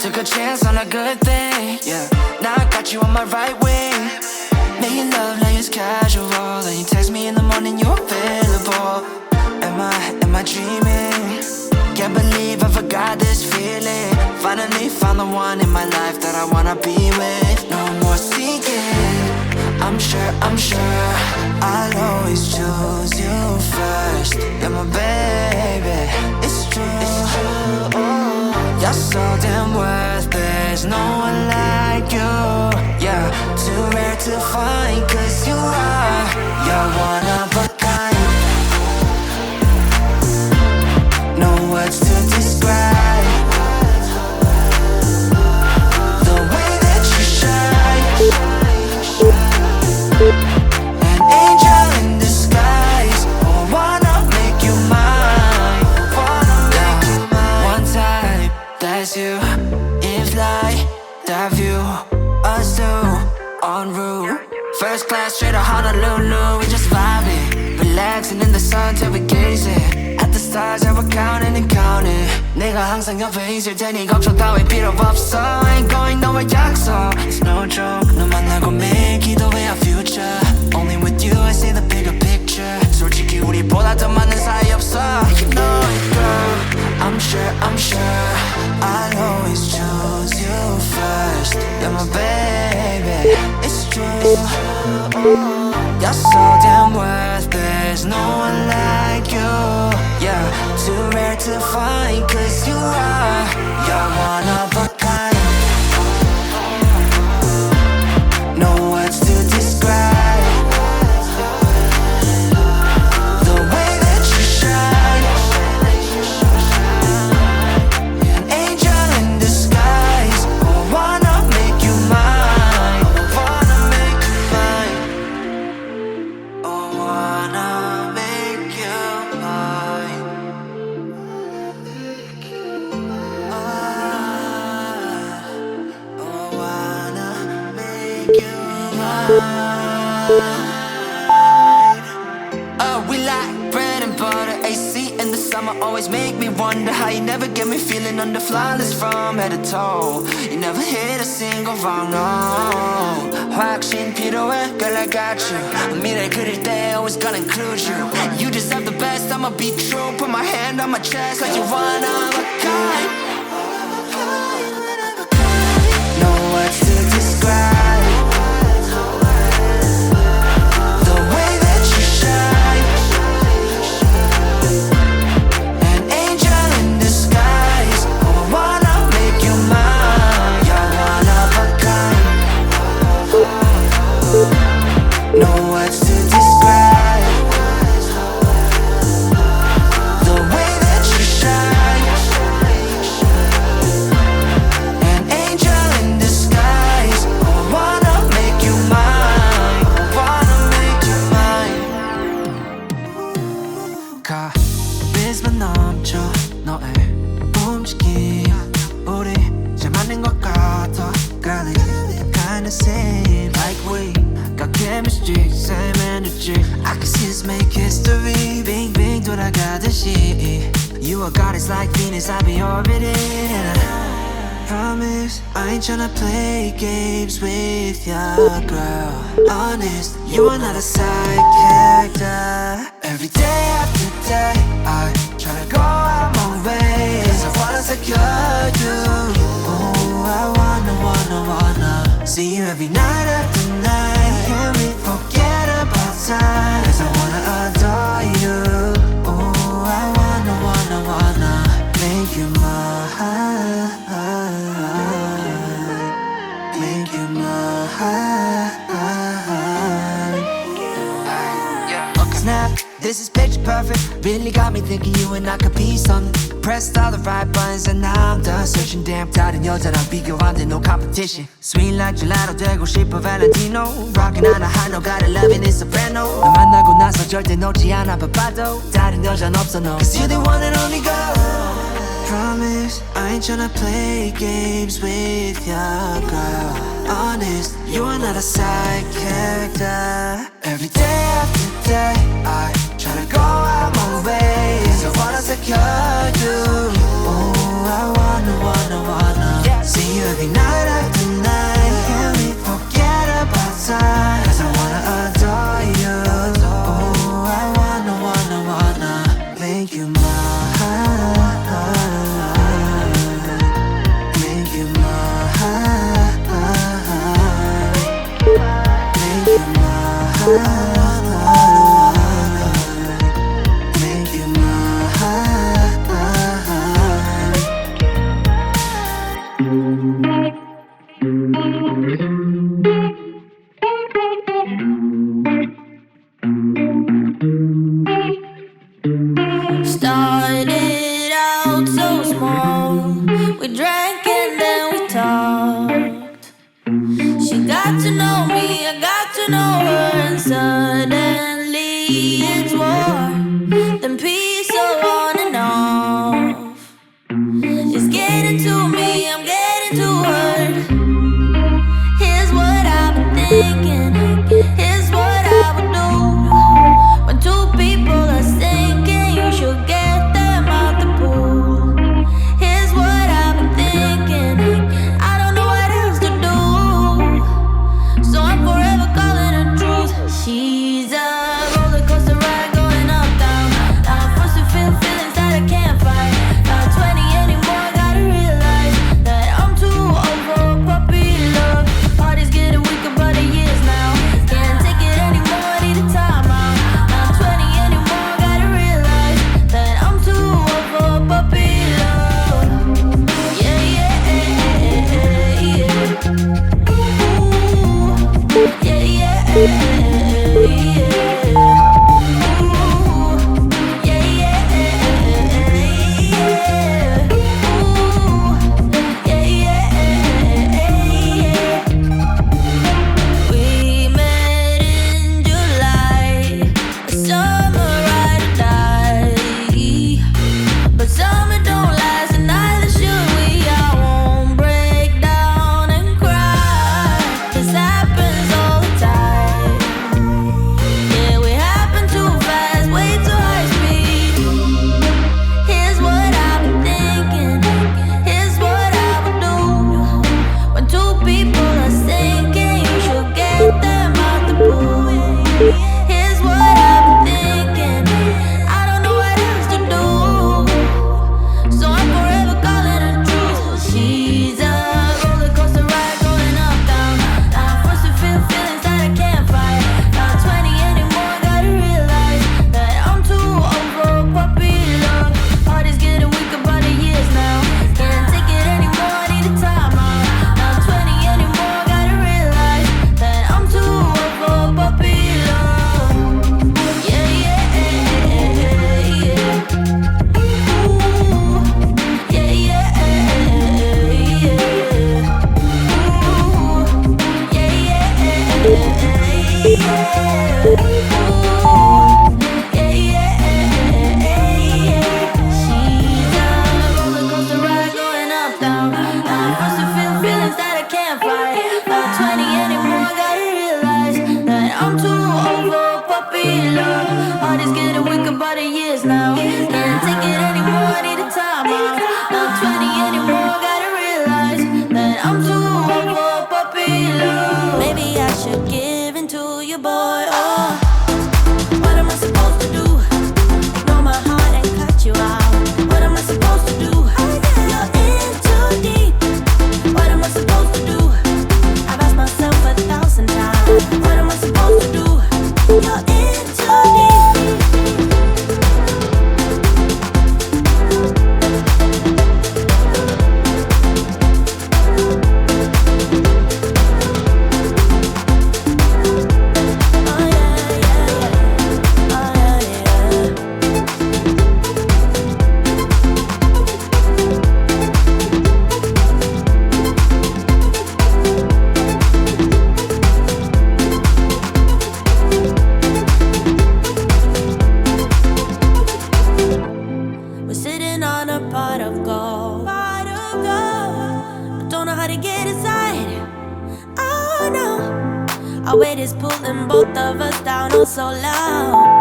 took a chance on a good thing, yeah. Now I got you on my right wing. Making love like it's casual. Then you text me in the morning, you're available. Am I dreaming? Can't believe I forgot this feeling. Finally found the one in my life that I wanna be with. No more seeking. I'm sure I'll always choose you first. You're my baby, it's true. You're so damn worth. There's no one like you. Yeah, too rare to find, 'cause you're one of a kind. No words to describe the way that you shine. An angel in disguise. Oh, wanna make you mine. One time, that's you. In flight, that view. Us two, en route. First class straight to Honolulu. We just vibing, relaxing in the sun till we gazing at the stars that we're counting and counting. 내가 항상 옆에 있을 테니 걱정 따윈 필요 없어. Ain't going nowhere 약속. It's no joke. 너 만나고 매일 기도해 our future. Only with you I see the bigger picture. 솔직히 우리보다 더 많은 사이 없어. You know it, girl. I'm sure I'll always choose you first. You're my baby, it's true. You're so damn worth. There's no one like you. Yeah, too rare to find, 'cause you're one of a kind. No words to describe the way that you shine. An angel in disguise. Oh, wanna make you mine. Wanna make you mine. Oh, wanna make you mine. Oh, wanna make you mine. We like bread and butter. AC in the summer always make me wonder how you never get me feeling under flawless from head to toe. You never hit a single wrong, no. 확신 필요해, girl, I got you. 미래 그릴 때 always gonna include you. You deserve the best, I'ma be true. Put my hand on my chest like you're one of a kind. No words to describe the way that you shine. An angel in disguise. Oh, wanna make you mine. You're one of a kind. No words to describe the way that you shine. An angel in disguise. Oh, wanna make you mine. Wanna make you mine. 카리스마 넘쳐 너의 움직임. 우리 잘 맞는 것 같아. Girl, it kinda seem like we got chemistry, same energy. I can see us make history. Bing bing 돌아가듯이. You are goddess like Venus, I'll be orbiting. And I promise I ain't tryna play games with ya, girl. Honest, you are not a side character. Every day after day I tryna go out my way, 'cause I wanna secure you. Oh, I wanna see you every night after night. Can we forget about time? 'Cause I wanna adore you. Oh, I wanna make you mine. Make you mine. Snap, this is picture perfect. Really got me thinking you and I could be something. Pressed all the right buttons and now I'm done searching. Damn 다른 여자랑 비교 안 돼, no competition. Sweet like gelato 되고 싶어 Valentino. Rockin' on a high note, gotta love it, it's soprano. 너 만나고 나서 절대 놓지 않아 봐도 다른 여자는 없어, no. 'Cause you're the one and only girl. Promise I ain't tryna play games with ya, girl. Honest, you are not a side character. Every day after day I try to go out my way, 'cause I wanna secure you. Oh, I wanna see every night after night. Can we forget about time? 'Cause I wanna adore you. Oh, I wanna make you mine. Make you mine. Make you mine. Started out so small, we drank and then we talked. She got to know me, I got to know her, and suddenly it's war, then peace, so on and off. It's getting to me, I'm getting to her. Here's what I've been thinking, here's what I would do when two people are sinking. You should get them out the pool. Here's what I've been thinking, I don't know what else to do, so I'm forever calling her truth. She's a roller coaster ride going up, down. Now I'm forced to feel feelings that I can't fight. Not 20 anymore, gotta realize that I'm too old for a puppy love. Heart is getting weaker by the years now. Can't take it anymore, need a time out. Not 20 anymore, gotta realize that I'm too old for a puppy love. Yeah, yeah, yeah, yeah. Ooh, yeah, yeah, yeah. Ooh, yeah, yeah, yeah. Ooh, yeah, yeah. We met in July, a summer ride or die. But summer don't last, and neither should we. I won't break down and cry. This happens all the time. Yeah, we happen too fast, way too high speed. Here's what I've been thinking, here's what I would do when two people are sinking. You should get them out the pool. Here's what I've been thinking, I don't know what else to do, so I'm forever calling her truth. She's a roller coaster ride going up, down. Now I'm forced to feel feelings that I can't fight. Not 20 anymore, gotta realize that I'm too old for a puppy love. Heart is getting weaker by the years now. Can't take it anymore, need a time out. Not 20 anymore, gotta realize that I'm too old for a puppy love. Yeah, yeah, yeah. Ooh, yeah, yeah, yeah. Ooh, yeah, yeah, yeah. Ooh, yeah, yeah. She's a roller coaster ride going up, down. I'm forced to feel feelings that I can't fight. Not 20 anymore, gotta realize that I'm too old for a puppy love. Heart is getting weaker by the years now. Can't take it anymore, need a time out. Not 20 anymore, gotta realize that I'm too old for a puppy love. Maybe I should give in to you, boy. Oh, what am I supposed to do? Ignore my heart and cut you out. What am I supposed to do? You're in too deep. What am I supposed to do? I've asked myself 1,000 times. What am I supposed to do? You're in too deep. Our weight is pulling both of us down oh so loud.